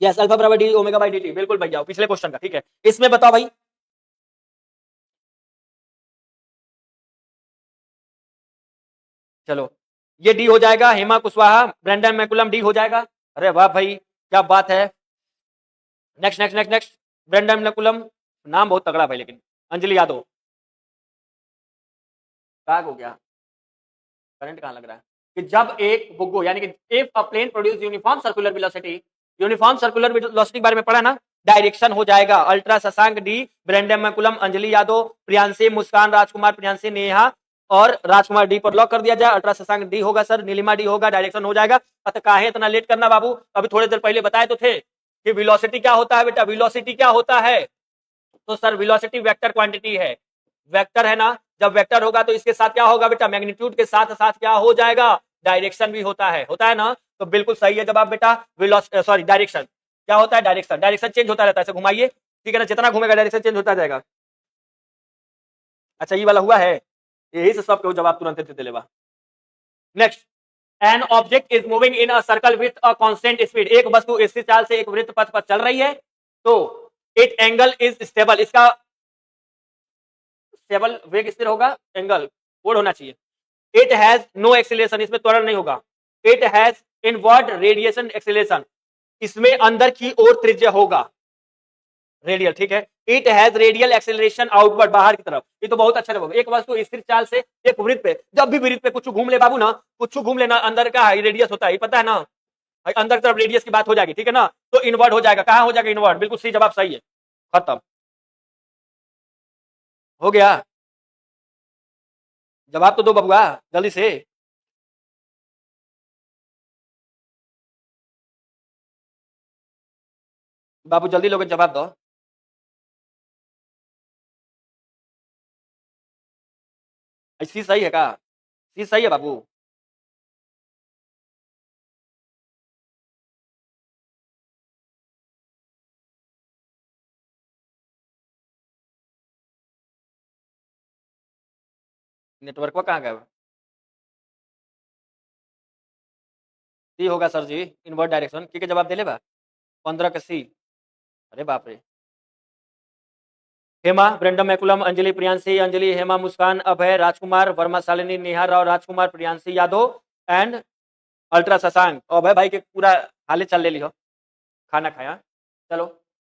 Speaker 1: यस, अल्फा बराबर D omega by D T, बिल्कुल भैया, पिछले क्वेश्चन का, ठीक है। इसमें बताओ भाई, चलो ये डी हो जाएगा, Hema Kushwaha, Brendon McCullum D हो जाएगा। अरे वाह भाई, क्या बात है। Next next next next, Brendon McCullum, नाम बहुत तगड़ा भाई, लेकिन अंजलि यादव, काग हो गया, करंट कहां लग रहा है, कि जब एक बुग्गो, यानी कि if a plane produce uniform circular velocity, uniform circular velocity के बारे में पढ़ा ना, डायरेक्शन हो जाएगा Ultra Shashank D, Brendon McCullum Anjali Yadav, Priyanshi Muskan Rajkumar Priyanshi Neha और राजकुमार डी पर लॉक कर दिया जाए। अल्ट्रा शशांक डी होगा सर, नीलिमा डी होगा, डायरेक्शन हो जाएगा। अतः काहे इतना लेट करना बाबू, अभी थोड़ी देर पहले बताए तो थे कि वेलोसिटी क्या होता है बेटा, वेलोसिटी क्या होता है, तो सर वेलोसिटी वेक्टर क्वांटिटी है, वेक्टर है ना, जब वेक्टर होगा तो इसके साथ क्या होगा बेटा, मैग्नीट्यूड के साथ साथ क्या हो जाएगा, डायरेक्शन भी होता है ना, तो बिल्कुल सही है जवाब बेटा। सॉरी डायरेक्शन क्या होता है, डायरेक्शन, डायरेक्शन चेंज होता रहता है, ऐसे घुमाइए, ठीक है ना, जितना घूमेगा डायरेक्शन चेंज होता जाएगा। अच्छा ये वाला हुआ है, यही से सब जवाब तुरंत दे लेवा। Next, an object is moving in a circle with a constant speed, एक वस्तु स्थिर चाल से एक वृत्त पथ पर चल रही है तो इट एंगल इज स्टेबल, इसका स्टेबल वेग स्थिर होगा, एंगल कोण होना चाहिए। इट हैज नो एक्सीलरेशन, इसमें त्वरण नहीं होगा। It has inward radiation acceleration, इसमें अंदर की ओर त्रिज्य होगा, रेडियल, ठीक है। It has radial acceleration outward, बाहर की तरफ, ये तो बहुत अच्छा जवाब। एक वस्तु स्थिर चाल से एक वृत्त पे, जब भी वृत्त पे कुछ घूम ले बाबू ना, कुछ घूम लेना, अंदर का रेडियस होता है, पता है ना, अंदर की तरफ रेडियस की बात हो जाएगी, ठीक है ना, तो इनवर्ड हो जाएगा, कहां हो जाएगा इनवर्ड, बिल्कुल सही जवाब, सही है, खत्म हो गया। जवाब तो दो बबुआ जल्दी से, बाबू जल्दी लोग जवाब दो। सी सही है का, सी सही है बाबू, नेटवर्क को कहाँ गया, सी होगा सर जी, इनवर्ड डायरेक्शन, ठीक है, जवाब दे ले बा 15 का सी। अरे बाप रे, Hema, Brendon McCullum, Anjali Priyanshi, Anjali Hema Muskan Abhay Rajkumar Verma Shalini Neha Rao Rajkumar Priyanshi Yadav and Ultra Shashank. Abhay भाई के पूरा हाले चल ले लियो, खाना खाया। चलो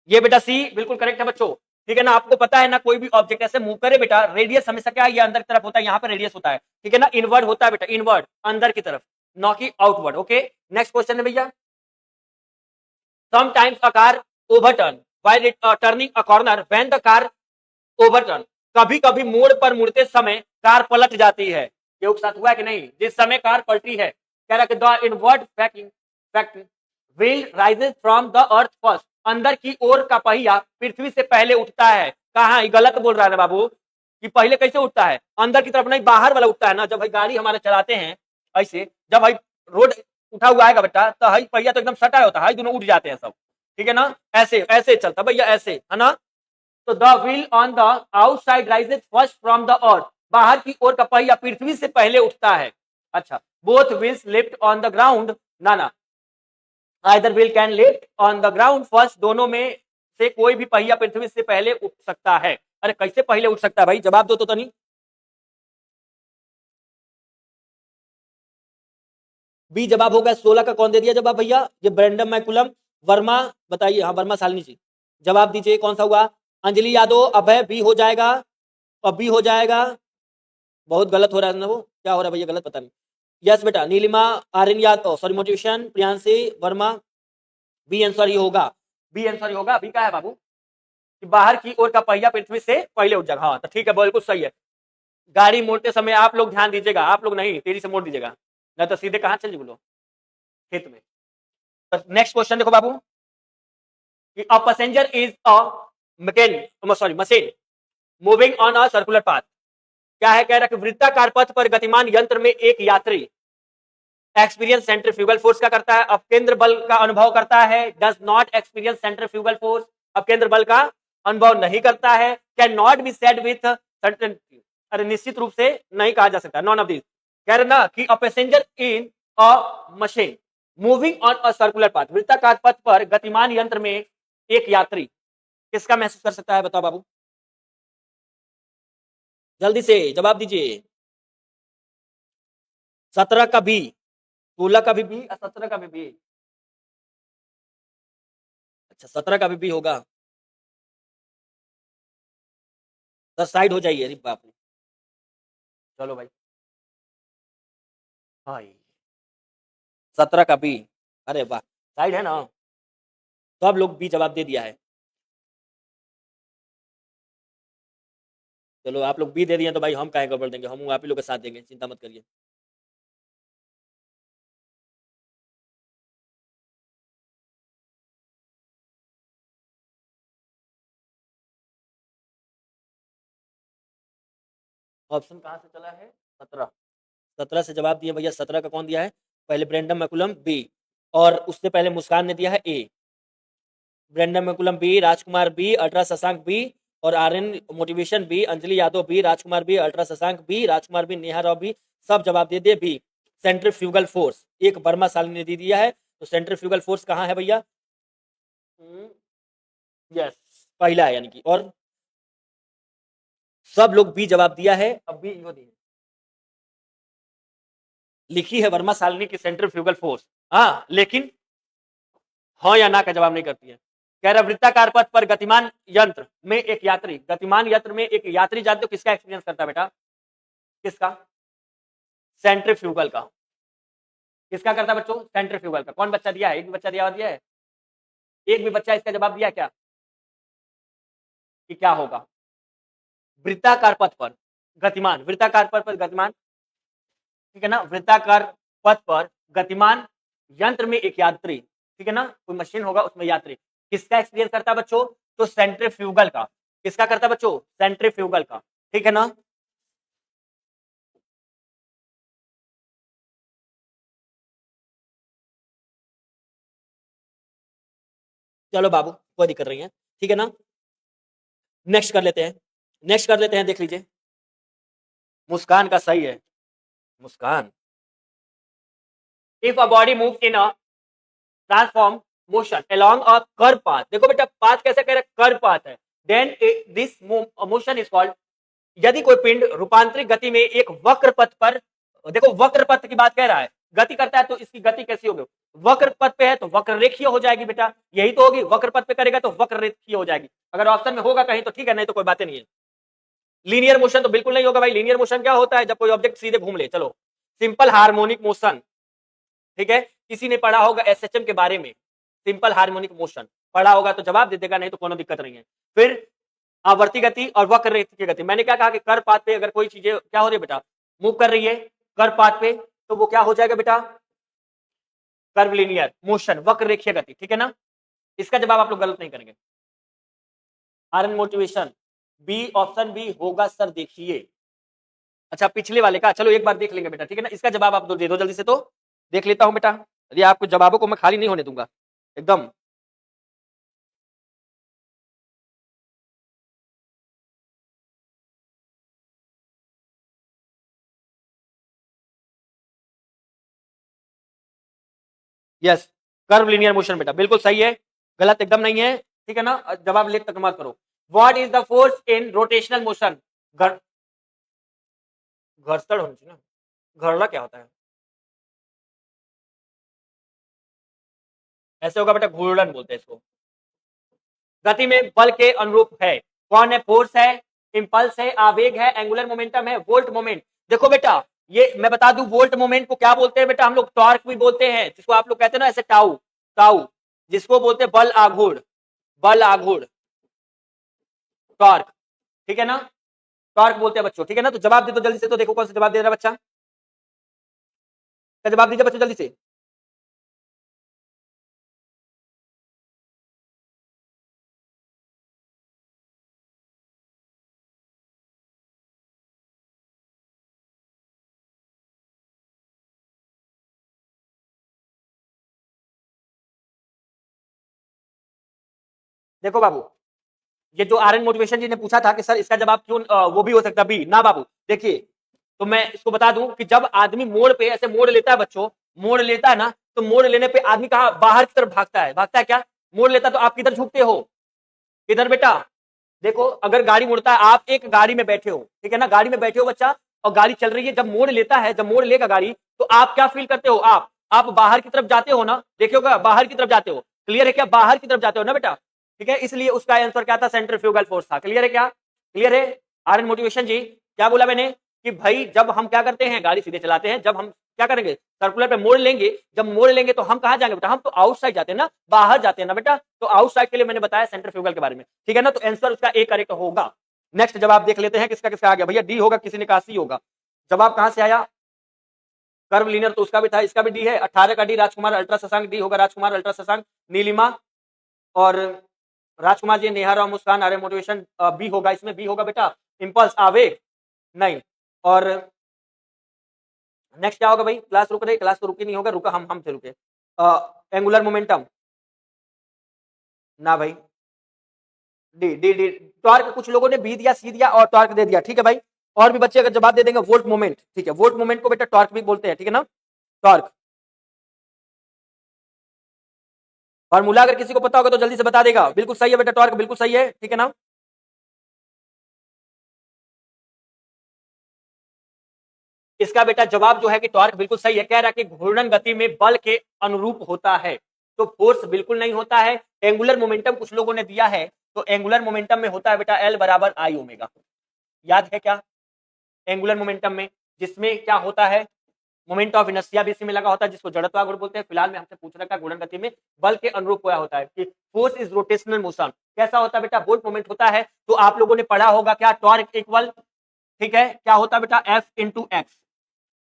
Speaker 1: ये बेटा सी बिल्कुल करेक्ट है बच्चों, ठीक है ना। आपको पता है ना, कोई भी ऑब्जेक्ट ऐसे मूव करे बेटा, रेडियस हमेशा क्या है, ये अंदर की तरफ होता है, यहाँ पर रेडियस होता है, ठीक है ना, इनवर्ड होता है बेटा, इनवर्ड अंदर की तरफ, नॉ की आउटवर्ड। ओके नेक्स्ट क्वेश्चन है भैया, sometimes a car overturn while turning a corner when the car overturn, कभी कभी मोड़ पर मुड़ते समय कार पलट जाती है, ये एक साथ हुआ है कि नहीं, जिस समय कार पलटी है, कह रहा है कि the inward fact wheel rises from the earth first, अंदर की ओर का पहिया पृथ्वी से पहले उठता है, कहा गलत बोल रहा है ना बाबू, कि पहले कैसे उठता है, अंदर की तरफ नहीं, बाहर वाला उठता है ना, जब भाई गाड़ी हमारे चलाते हैं ऐसे, जब भाई रोड उठा हुआ आएगा बेटा, तो हाई पहिया तो एकदम सटा होता है, दोनों उठ जाते हैं सब, ठीक है ना, ऐसे ऐसे चलता भैया, ऐसे है ना, तो the wheel on the outside rises first from the earth, बाहर की ओर का पहिया पृथ्वी से पहले उठता है। अच्छा, both wheels lift on the ground, ना ना, either wheel can lift on the ground first, दोनों में से कोई भी पहिया पृथ्वी से पहले उठ सकता है। अरे कैसे पहले उठ सकता है भाई, जवाब दो तो नहीं। बी जवाब होगा 16 का। कौन दे दिया जवाब भैया? ये ब्रैंडम मैकुलम वर्मा, बताइए। हाँ वर्मा शालिनी जी, जवाब दीजिए कौन सा हुआ? अंजलि यादव, अभय, बी हो जाएगा, और बी हो जाएगा। बहुत गलत हो रहा है ना, वो क्या हो रहा है भैया, गलत पता नहीं। यस बेटा, Neelima, Aryan Yadav, sorry Motivation, Priyanshi Verma, B answer ही होगा। बी आंसर ही होगा। बी का है बाबू कि बाहर की ओर का पहिया पृथ्वी से पहले उठ जाएगा। हाँ तो ठीक है, बिल्कुल सही है। गाड़ी मोड़ते समय आप लोग ध्यान दीजिएगा, आप लोग नहीं, तेजी से मोड़ दीजिएगा, नहीं तो सीधे कहाँ चल जी बोलो, खेत में। तो नेक्स्ट क्वेश्चन देखो बाबू कि a passenger is a machine moving on a circular path. क्या है? कह रहा कि वृत्ताकार पथ पर गतिमान यंत्र में एक यात्री एक्सपीरियंस सेंट्रीफ्यूगल फोर्स का करता है, अपकेंद्र बल का अनुभव करता है। Does not experience centrifugal force, अपकेंद्र बल का अनुभव नहीं करता है। Can not be said with certainty, अरे निश्चित रूप से नहीं कहा जा सकता, नॉन ऑफ दिस। कह रहे ना कि a passenger in a machine moving on a circular path, वृत्ताकार पथ पर गतिमान यंत्र में एक यात्री किसका महसूस कर सकता है? बताओ बाबू, जल्दी से जवाब दीजिए। 17 का बी, 16 का भी बी और 17 का भी बी। अच्छा 17 का भी होगा। सर साइड हो जाइए, अरे बाप रे। चलो भाई, हाँ 17 का बी, अरे वाह, साइड है ना, सब लोग बी जवाब दे दिया है। चलो आप लोग बी दे दिए तो भाई हम काहे गड़बड़ देंगे, हम आप ही लोग के साथ देंगे, चिंता मत करिए। ऑप्शन कहाँ से चला है? 17, 17 से जवाब दिए भैया। 17 का कौन दिया है? पहले ब्रेंडम मैकुलम बी, और उससे पहले मुस्कान ने दिया है A. Brendon McCullum B, Rajkumar B, Ultra Shashank B, और Aryan motivation B, Anjali Yadav B, Rajkumar B, Ultra Shashank B, Rajkumar B, Neha Rao B, सब जवाब दे दिए बी। सेंट्रीफ्यूगल फोर्स एक वर्मा शालिनी ने दे दिया है, तो सेंट्रीफ्यूगल फोर्स कहाँ है भैया? यस, पहला है यानी कि, और सब लोग बी जवाब दिया है। अब बी यो दिए लिखी है वर्मा शालिनी की सेंट्रीफ्यूगल फोर्स, हाँ, लेकिन हाँ या ना का जवाब नहीं करती है। कह रहा वृत्ताकार पथ पर गतिमान यंत्र में एक यात्री, गतिमान यंत्र में एक यात्री, जानते हो किसका एक्सपीरियंस करता है बेटा? किसका? सेंट्रीफ्यूगल का। किसका करता है बच्चों? सेंट्रीफ्यूगल का। कौन बच्चा दिया है? एक भी बच्चा दिया है? एक भी बच्चा इसका जवाब दिया क्या कि क्या होगा? वृत्ताकार पथ पर गतिमान, वृत्ताकार पथ पर गतिमान, ठीक है ना, वृत्ताकार पथ पर गतिमान यंत्र में एक यात्री, ठीक है ना, कोई मशीन होगा उसमें यात्री, किसका एक्सपीरियंस करता है बच्चों? तो सेंट्रीफ्यूगल का। किसका करता है बच्चों? सेंट्रीफ्यूगल का, ठीक है ना। चलो बाबू कोई दिक्कत नहीं है, ठीक है ना। नेक्स्ट कर लेते हैं, नेक्स्ट कर लेते हैं, देख लीजिए। मुस्कान का सही है, Muskan. If a body move in a transform motion along a curve path, देखो बेटा पाथ कैसे कह रहे हैं? कर्व पाथ है, then this motion is called, यदि कोई पिंड रूपांतरित गति में एक वक्र पथ पर, देखो वक्र पथ की बात कह रहा है, गति करता है तो इसकी गति कैसी होगी? वक्र पथ पे है तो वक्र रेखीय हो जाएगी बेटा, यही तो होगी, वक्र पथ पे करेगा तो वक्र रेखीय हो जाएगी। अगर ऑप्शन में होगा कहीं तो ठीक है, नहीं तो कोई बात नहीं है। लीनियर मोशन तो बिल्कुल नहीं होगा भाई। लीनियर मोशन क्या होता है? जब कोई ऑब्जेक्ट सीधे घूम ले। चलो, सिंपल हार्मोनिक मोशन, ठीक है, किसी ने पढ़ा होगा एसएचएम के बारे में, सिंपल हार्मोनिक मोशन पढ़ा होगा तो जवाब दे देगा, नहीं तो कोई दिक्कत नहीं है। फिर आवर्ती गति और वक्र रेखीय गति, मैंने क्या कहा कि कर्व पाथ पे अगर कोई चीजें क्या हो रही है बेटा, मूव कर रही है कर्व पाथ पे, तो वो क्या हो जाएगा बेटा? कर्व लीनियर मोशन, वक्र रेखीय गति, ठीक है ना। इसका जवाब आप लोग गलत नहीं करेंगे। Aryan motivation B, option B होगा सर, देखिए। अच्छा पिछले वाले का चलो एक बार देख लेंगे बेटा, ठीक है ना। इसका जवाब आप दे दो जल्दी से, तो देख लेता हूं बेटा, यदि आपको जवाबों को मैं खाली नहीं होने दूंगा एकदम। यस, कर्व लीनियर मोशन बेटा, बिल्कुल सही है, गलत एकदम नहीं है, ठीक है ना। जवाब लेट तक मत करो। What is the force in rotational motion? घर्षण होना चाहिए ना, घरला क्या होता है? ऐसे होगा बेटा, घूर्णन बोलते हैं इसको। गति में बल के अनुरूप है, कौन है? फोर्स है, इंपल्स है, आवेग है, एंगुलर मोमेंटम है, वोल्ट मोमेंट। देखो बेटा, ये मैं बता दूं, वोल्ट मोमेंट को क्या बोलते हैं बेटा? हम लोग टॉर्क भी बोलते हैं, जिसको आप लोग कहते हैं ना ऐसे टाउ टाउ, जिसको बोलते हैं बल आघूर्ण, बल आघूर्ण, टॉर्क, ठीक है ना, टॉर्क बोलते हैं बच्चों, ठीक है ना। तो जवाब दे दो जल्दी से, तो देखो कौन सा जवाब दे रहा है बच्चा, क्या जवाब दीजिए बच्चों जल्दी से। देखो बाबू, ये जो आर एन मोटिवेशन जी ने पूछा था कि सर इसका जवाब क्यों वो भी हो सकता बी ना बाबू, देखिए, तो मैं इसको बता दूं कि जब आदमी मोड़ पे ऐसे मोड़ लेता है बच्चों, मोड़ लेता है ना, तो मोड़ लेने पे आदमी कहा बाहर की तरफ भागता है, भागता है क्या? मोड़ लेता है, तो आप किधर झुकते हो? किधर बेटा? देखो, अगर गाड़ी मुड़ता है, आप एक गाड़ी में बैठे हो, ठीक है ना, गाड़ी में बैठे हो बच्चा, और गाड़ी चल रही है, जब मोड़ लेता है, जब मोड़ लेगा गाड़ी, तो आप क्या फील करते हो? आप बाहर की तरफ जाते हो ना, देखिएगा बाहर की तरफ जाते हो, क्लियर है क्या? बाहर की तरफ जाते हो ना बेटा, ठीक है, इसलिए उसका आंसर क्या था? सेंट्रीफ्यूगल फोर्स था। क्लियर है क्या? क्लियर है? आर एन मोटिवेशन जी, क्या बोला मैंने कि भाई जब हम क्या करते हैं, गाड़ी सीधे चलाते हैं, जब हम क्या करेंगे, सर्कुलर पे मोड़ लेंगे, जब मोड़ लेंगे तो हम कहाँ जाएंगे बेटा? हम तो आउटसाइड जाते हैं ना, बाहर जाते हैं ना बेटा, तो आउटसाइड के लिए मैंने बताया सेंट्रीफ्यूगल के बारे में, ठीक है ना। तो आंसर उसका ए करेक्ट होगा। नेक्स्ट जवाब देख लेते हैं, किसका किसका आ गया भैया? डी होगा, किसी ने कहा सी होगा। जवाब कहां से आया? कर्व लीनियर, तो उसका भी था, इसका भी डी है। 18 का डी, राजकुमार अल्ट्रा शशांक, डी होगा राजकुमार अल्ट्रा शशांक। नीलिमा और राजकुमार जी, नेहा और मुस्कान, आर्य मोटिवेशन, बी होगा, इसमें बी होगा बेटा, इंपल्स, आवेग नहीं। और नेक्स्ट क्या होगा भाई? क्लास रुक रही, क्लास तो रुकी नहीं होगा, रुका हम थे रुके। एंगुलर मोमेंटम ना भाई, डी डी डी। टॉर्क कुछ लोगों ने बी दिया, सी दिया और टॉर्क दे दिया, ठीक है भाई। और भी बच्चे अगर जवाब दे देंगे वोल्ट मोमेंट, ठीक है, वोल्ट मोमेंट को बेटा टॉर्क भी बोलते हैं, ठीक है ना, टॉर्क। फार्मूला अगर किसी को पता होगा तो जल्दी से बता देगा। बिल्कुल सही है बेटा, टॉर्क बिल्कुल सही है, ठीक है ना। इसका बेटा जवाब जो है कि टॉर्क बिल्कुल सही है। कह रहा है कि घूर्णन गति में बल के अनुरूप होता है, तो फोर्स बिल्कुल नहीं होता है। एंगुलर मोमेंटम कुछ लोगों ने दिया है, तो एंगुलर मोमेंटम में होता है बेटा एल बराबर आई ओमेगा, याद है क्या? एंगुलर मोमेंटम में जिसमें क्या होता है, मोमेंट ऑफ इनर्शिया भी इसी में लगा होता है, जिसको जड़त्वाघूर्ण बोलते हैं। फिलहाल में हमसे पूछ रखा है घूर्णन गति में बल के अनुरूप क्या होता है, कि फोर्स इज रोटेशनल मोशन। कैसा होता है बेटा? वोल्ट मोमेंट होता है। तो आप लोगों ने पढ़ा होगा क्या? टॉर्क इक्वल, ठीक है, क्या होता है बेटा? F into x.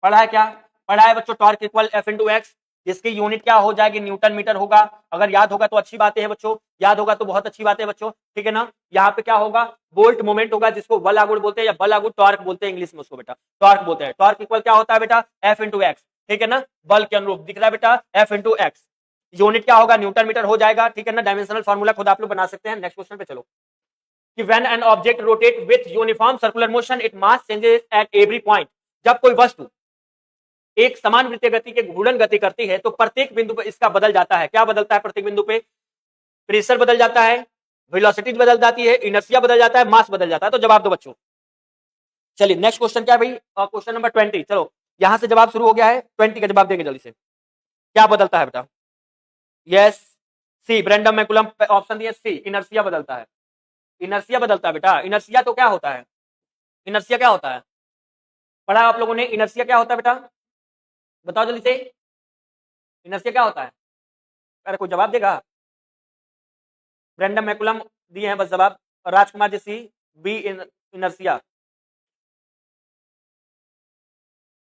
Speaker 1: पढ़ा है क्या? पढ़ा है बच्चों, torque equal F into x, जिसकी यूनिट क्या हो जाएगी? न्यूटन मीटर होगा। अगर याद होगा तो अच्छी बात है बच्चों, याद होगा तो बहुत अच्छी बात है बच्चों, ठीक है ना। यहाँ पे क्या होगा? वोल्ट मोमेंट होगा, जिसको बल आघूर्ण बोलते हैं, या बल आघूर्ण टॉर्क बोलते हैं इंग्लिश में उसको बेटा, टॉर्क बोलते हैं। टॉर्क इक्वल क्या होता है बेटा? एफ इंटू एक्स, ठीक है ना, बल के अनुरूप दिख रहा है बेटा, एफ इंटू एक्स। यूनिट क्या होगा? न्यूटन मीटर हो जाएगा, ठीक है ना। डायमेंशनल फार्मूला खुद आप लोग बना सकते हैं। नेक्स्ट क्वेश्चन पे चलो, कि when an object rotate with uniform circular motion its mass changes at every point। जब कोई वस्तु एक समान वृत्तीय गति के घूर्णन गति करती है, तो प्रत्येक बिंदु पर इसका बदल जाता है। क्या बदलता है प्रत्येक बिंदु पे? प्रेशर बदल जाता है, वेलोसिटी बदल जाती है, इनर्शिया बदल जाता है, मास बदल जाता है। तो जवाब दो बच्चों। चलिए नेक्स्ट क्वेश्चन क्या है भाई? Question number 20। चलो यहां से जवाब शुरू हो गया है, 20 का जवाब देंगे जल्दी से। क्या बदलता है बेटा? यस, सी, ब्रेंडम मैकुलम, ऑप्शन दिए सी, इनर्शिया बदलता है। इनर्शिया बदलता है बेटा। इनर्शिया तो क्या होता है? इनर्शिया क्या होता है? पढ़ा आप लोगों ने? इनर्शिया क्या होता है बेटा? बताओ जल्दी से, इनर्शिया क्या होता है? अरे कोई जवाब देगा? ब्रेंडम मैकुलम दिए हैं बस जवाब, राजकुमार जी सी, बी इनर्शिया।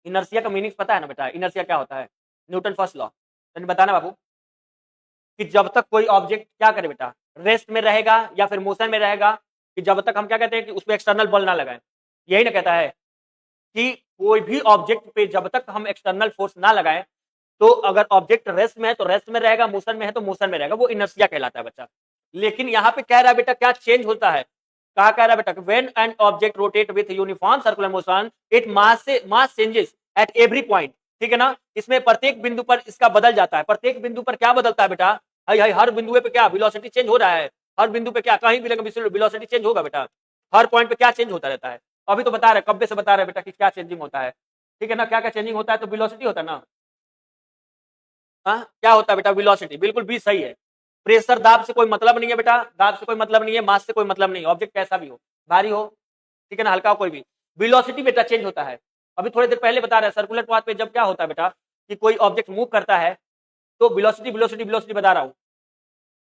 Speaker 1: इनर्शिया का मीनिंग पता है ना बेटा? इनर्शिया क्या होता है? न्यूटन फर्स्ट लॉ, तो बताना बाबू, कि जब तक कोई ऑब्जेक्ट क्या करे बेटा, रेस्ट में रहेगा या फिर मोशन में रहेगा, कि जब तक हम क्या कहते हैं कि उसमें एक्सटर्नल बल ना लगाएं, यही ना कहता है कि कोई भी ऑब्जेक्ट पे जब तक हम एक्सटर्नल फोर्स ना लगाएं, तो अगर ऑब्जेक्ट रेस्ट में है तो रेस्ट में रहेगा, मोशन में है तो मोशन में रहेगा, वो इनर्शिया कहलाता है बच्चा। लेकिन यहाँ पे कह रहा है बेटा क्या चेंज होता है? कहा कह रहा है बेटा, when an object rotate with uniform circular motion it mass changes at every point. ठीक है ना, इसमें प्रत्येक बिंदु पर इसका बदल जाता है। प्रत्येक बिंदु पर क्या बदलता है बेटा, हर बिंदु पे क्या वेलोसिटी चेंज हो रहा है, हर बिंदु पे क्या कहीं भी वेलोसिटी चेंज होगा बेटा, हर पॉइंट पे क्या चेंज होता रहता है। अभी तो बता रहे कब्बे से बता रहे बेटा कि क्या चेंजिंग होता है, ठीक है ना, क्या क्या चेंजिंग होता है, तो वेलोसिटी होता है ना। हाँ क्या होता है बेटा, वेलोसिटी, बिल्कुल भी सही है। प्रेशर दाब से कोई मतलब नहीं है बेटा, दाब से कोई मतलब नहीं है, मास से कोई मतलब नहीं है, ऑब्जेक्ट कैसा भी हो, भारी हो, ठीक है ना, हल्का हो, कोई भी, वेलोसिटी बेटा चेंज होता है। अभी थोड़ी देर पहले बता रहे हैं सर्कुलर पाथ पे जब क्या होता है बेटा कि कोई ऑब्जेक्ट मूव करता है तो वेलोसिटी वेलोसिटी वेलोसिटी बता रहा हूं,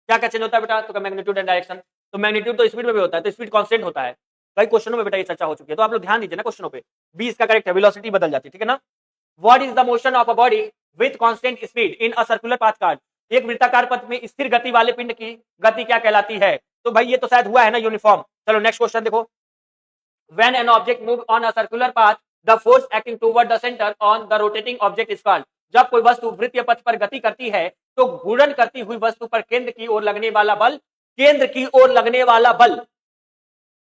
Speaker 1: क्या क्या चेंज होता है बेटा, तो मैग्नीट्यूड एंड डायरेक्शन, तो मैग्नीट्यूड तो स्पीड में भी होता है, तो स्पीड कांस्टेंट होता है। कई क्वेश्चनों में बेटा ये चर्चा हो चुकी है, तो आप लोग ध्यान दीजिए ना क्वेश्चनों पे, बी इसका करेक्ट है, वेलोसिटी बदल जाती है, ठीक है ना। What is the motion of a body with constant speed in a circular path card, एक वृत्ताकार पथ में स्थिर गति वाले पिंड की गति क्या कहलाती है, तो भाई ये तो शायद हुआ है ना यूनिफॉर्म। चलो नेक्स्ट क्वेश्चन देखो, when an object moves on a circular path the force acting toward the center on the rotating object is called, जब कोई वस्तु वृत्तीय पथ पर गति करती है तो घूर्णन करती हुई वस्तु पर केंद्र की ओर लगने वाला बल, केंद्र की ओर लगने वाला बल,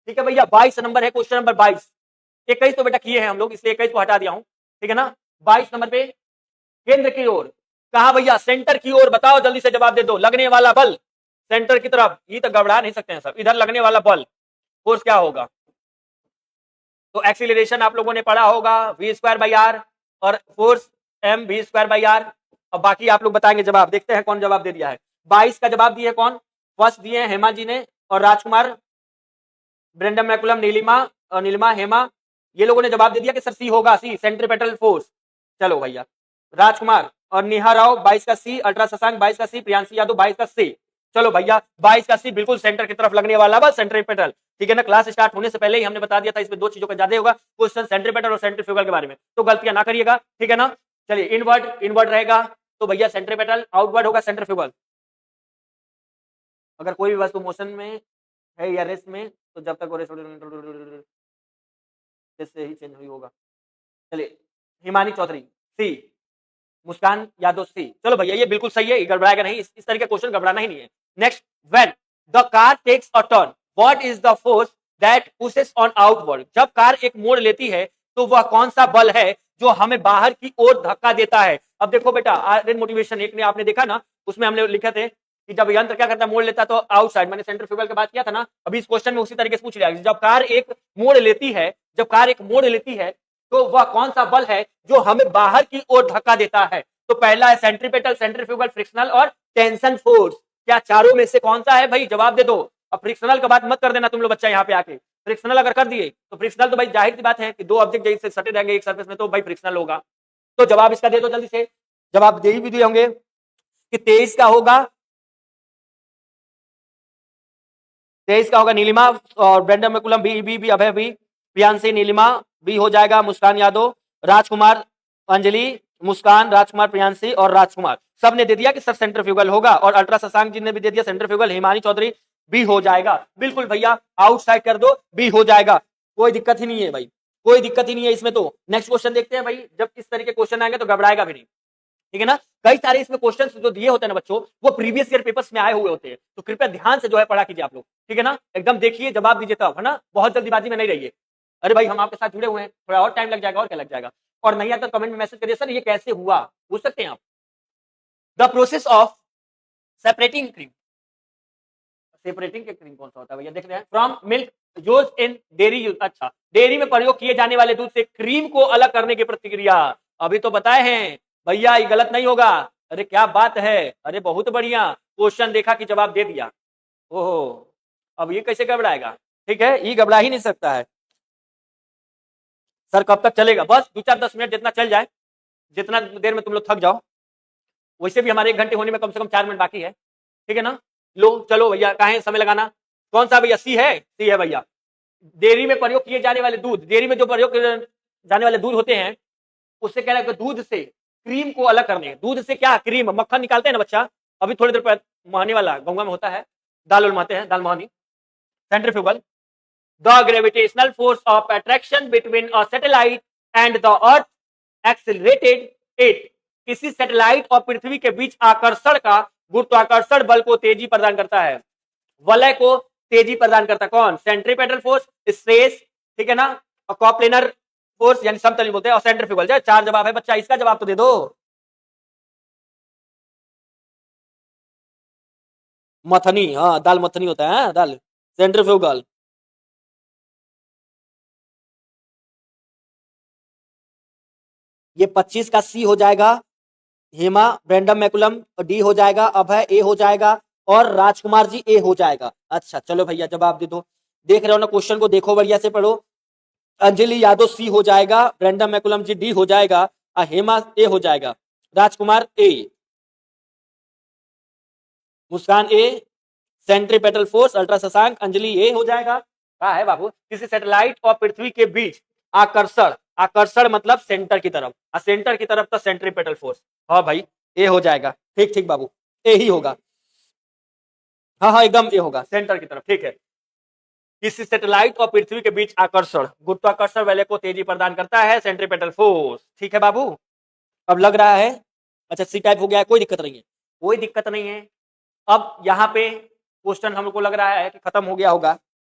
Speaker 1: ठीक है भैया। 22 नंबर है क्वेश्चन नंबर 22, 21 तो बेटा किए हैं हम लोग इसलिए 21 को हटा दिया हूं, ठीक है ना। 22 नंबर पे केंद्र की ओर, कहा भैया, सेंटर की ओर, बताओ जल्दी से जवाब दे दो, लगने वाला बल सेंटर की तरफ, ये तो घबरा नहीं सकते हैं सब, इधर लगने वाला बल फोर्स क्या होगा, तो एक्सीलरेशन आप लोगों ने पढ़ा होगा वी स्क्वायर बाई आर, और force m v square by r. अब बाकी आप लोग बताएंगे जवाब, देखते हैं कौन जवाब दे दिया है। 22 का जवाब दिए कौन, फर्स्ट दिए हैं हेमा जी ने और राजकुमार, ब्रेंडम मैकुलम, नीलिमा और नीलिमा हेमा, ये लोगों ने जवाब दे दिया कि सर सी होगा, सी सेंट्रीपेटल फोर्स। चलो भैया राजकुमार और नेहा राव 22 का सी, अल्ट्रा शशांक 22 का सी, प्रियांशी यादव 22 का सी। चलो भैया 22 का सी बिल्कुल सेंटर की तरफ लगने वाला बल सेंट्रीपेटल, ठीक है ना। क्लास स्टार्ट होने से पहले ही हमने बता दिया था इसमें दो चीजों का ज्यादा होगा क्वेश्चन, सेंट्रीपेटल और सेंट्रीफ्यूगल के बारे में, तो गलतियां ना करिएगा, ठीक है ना। चलिए इनवर्ड, इनवर्ड रहेगा तो भैया सेंट्रीपेटल, आउटवर्ड होगा सेंट्रीफ्यूगल। अगर कोई भी वस्तु मोशन में है या रेस्ट में तो जब तक से ही चेंज हुई होगा। चलिए हिमानी चौधरी सी, मुस्कान यादव सी। चलो भैया ये बिल्कुल सही है, गड़बड़ाएगा नहीं, इस तरह का क्वेश्चन घबराना ही नहीं है। Next, when the car takes a turn what is the force that pushes on outward, जब कार एक मोड़ लेती है तो वह कौन सा बल है जो हमें बाहर की ओर धक्का देता है। अब देखो बेटा आयरन मोटिवेशन एक ने आपने देखा ना, उसमें हमने लिखे थे कि जब यंत्र क्या करता है मोड़ लेता है तो आउटसाइड, मैंने सेंट्रीफ्यूगल की बात किया था ना, अभी इस क्वेश्चन में उसी तरीके से पूछ लिया, जब कार एक मोड़ लेती है, जब कार एक मोड़ लेती है तो वह कौन सा बल है जो हमें बाहर की ओर धक्का देता है। तो पहला है सेंट्रीपेटल, सेंट्रीफ्यूगल, फ्रिक्शनल और टेंशन फोर्स। क्या चारों में से कौन सा है भाई, जवाब दे दो। अब फ्रिक्शनल का बात मत कर देना तुम लोग बच्चा यहाँ पे आके, फ्रिक्शनल अगर कर दिए तो फ्रिक्शनल तो भाई जाहिर सी बात है कि दो ऑब्जेक्ट जैसे सटे रहेंगे एक सरफेस में तो भाई फ्रिक्शनल होगा। तो जवाब इसका दे दो जल्दी से, जवाब दे ही भी दिए होंगे कि 23 का होगा, 23 का होगा नीलिमा और ब्रेंडम मैकुलम बी, अभय बी, प्रियांशी नीलिमा बी हो जाएगा, मुस्कान यादव, राजकुमार, अंजलि, मुस्कान, राजकुमार, प्रियांशी और राजकुमार सब ने दे दिया कि सर सेंट्रीफ्यूगल होगा, और अल्ट्रा शशांक जी ने भी दे दिया सेंट्रीफ्यूगल, हिमानी चौधरी बी हो जाएगा। बिल्कुल भैया आउटसाइड कर दो, बी हो जाएगा, कोई दिक्कत ही नहीं है भाई, कोई दिक्कत ही नहीं है इसमें। तो नेक्स्ट क्वेश्चन देखते हैं भाई, जब इस तरीके क्वेश्चन आएंगे तो घबराएगा भी नहीं, ठीक है ना। कई सारे इसमें क्वेश्चंस जो दिए होते हैं ना बच्चों वो प्रीवियस ईयर पेपर्स में आए हुए होते हैं, तो कृपया ध्यान से जो है पढ़ा कीजिए आप लोग, ठीक है ना, एकदम देखिए जवाब दीजिए तब, है ना, बहुत जल्दीबाजी में नहीं रहिए। अरे भाई हम आपके साथ जुड़े हुए हैं, थोड़ा और टाइम लग जाएगा, और क्या लग जाएगा, और नहीं आता कमेंट में मैसेज करिए सर ये कैसे हुआ, पूछ सकते हैं आप। The process of separating cream, separating के क्रीम कौन सा होता है भैया, देख रहे हैं, from milk use in dairy use, अच्छा डेयरी में प्रयोग किए जाने वाले दूध से क्रीम को अलग करने की प्रतिक्रिया, अभी तो बताए हैं भैया, ये गलत नहीं होगा। अरे क्या बात है, अरे बहुत बढ़िया, क्वेश्चन देखा कि जवाब दे दिया, ओहो अब ये कैसे घबराएगा, ठीक है, ये घबरा ही नहीं सकता है। सर कब तक चलेगा, बस 2-4-10 मिनट जितना चल जाए, जितना देर में तुम लोग थक जाओ, वैसे भी हमारे 1 घंटे होने में कम से कम 4 मिनट बाकी है, ठीक है ना। लो चलो भैया, कहाँ समय लगाना, कौन सा भैया, सी है, सी है भैया। डेयरी में प्रयोग किए जाने वाले दूध, डेयरी में जो प्रयोग किए जाने वाले दूध होते हैं उससे कह रहा है दूध से क्रीम को अलग करने, दूध से क्या क्रीम मक्खन निकालते हैं ना बच्चा, अभी थोड़ी देर पर महने वाला गंगा में होता है, दाल उलमाते हैं, दाल मोहनी, centrifugal. The gravitational force of attraction between a satellite and the earth accelerated it, किसी सैटेलाइट और पृथ्वी के बीच आकर्षण का गुरुत्वाकर्षण बल को तेजी प्रदान करता है, वलय को तेजी प्रदान करता है कौन, सेंट्रीपेटल फोर्स, स्ट्रेस, ठीक है ना, और कॉप्लेनर फोर्स यानी समतल बोलते हैं, और सेंट्रीफ्यूगल। चार जवाब है बच्चा, इसका जवाब तो दे दो। मथनी, हाँ दाल मथनी होता है, दाल सेंट्रीफ्यूगल। ये 25 का सी हो जाएगा, हेमा ब्रेंडम मैकुलम डी हो जाएगा, अभय ए हो जाएगा, और राजकुमार जी ए हो जाएगा। अच्छा चलो भैया जवाब दे दो। देख रहे हो ना क्वेश्चन को, देखो बढ़िया से पढ़ो। अंजलि यादव सी हो जाएगा, ब्रेंडम मैकुलम जी डी हो जाएगा, और हेमा ए हो जाएगा, Rajkumar A, Muskan A, centripetal force Ultra Shashank Anjali A हो जाएगा। क्या है बाबू, किसी सैटेलाइट और पृथ्वी के बीच आकर्षण, आकर्षण मतलब सेंटर की तरफ, और सेंटर की तरफ तो सेंट्रीपेटल फोर्स। हाँ भाई ए हो जाएगा, ठीक ठीक बाबू, ए ही होगा। हाँ हाँ एकदम ए होगा, सेंटर की तरफ, ठीक है। किसी सैटेलाइट और पृथ्वी के बीच आकर्षण, गुरुत्वाकर्षण बल को तेजी प्रदान करता है सेंट्रीपेटल फोर्स। ठीक है बाबू, अब लग रहा है। अच्छा सी टाइप हो गया है, कोई दिक्कत नहीं है, कोई दिक्कत नहीं है। अब यहाँ पे क्वेश्चन हमको लग रहा है कि खत्म हो गया होगा।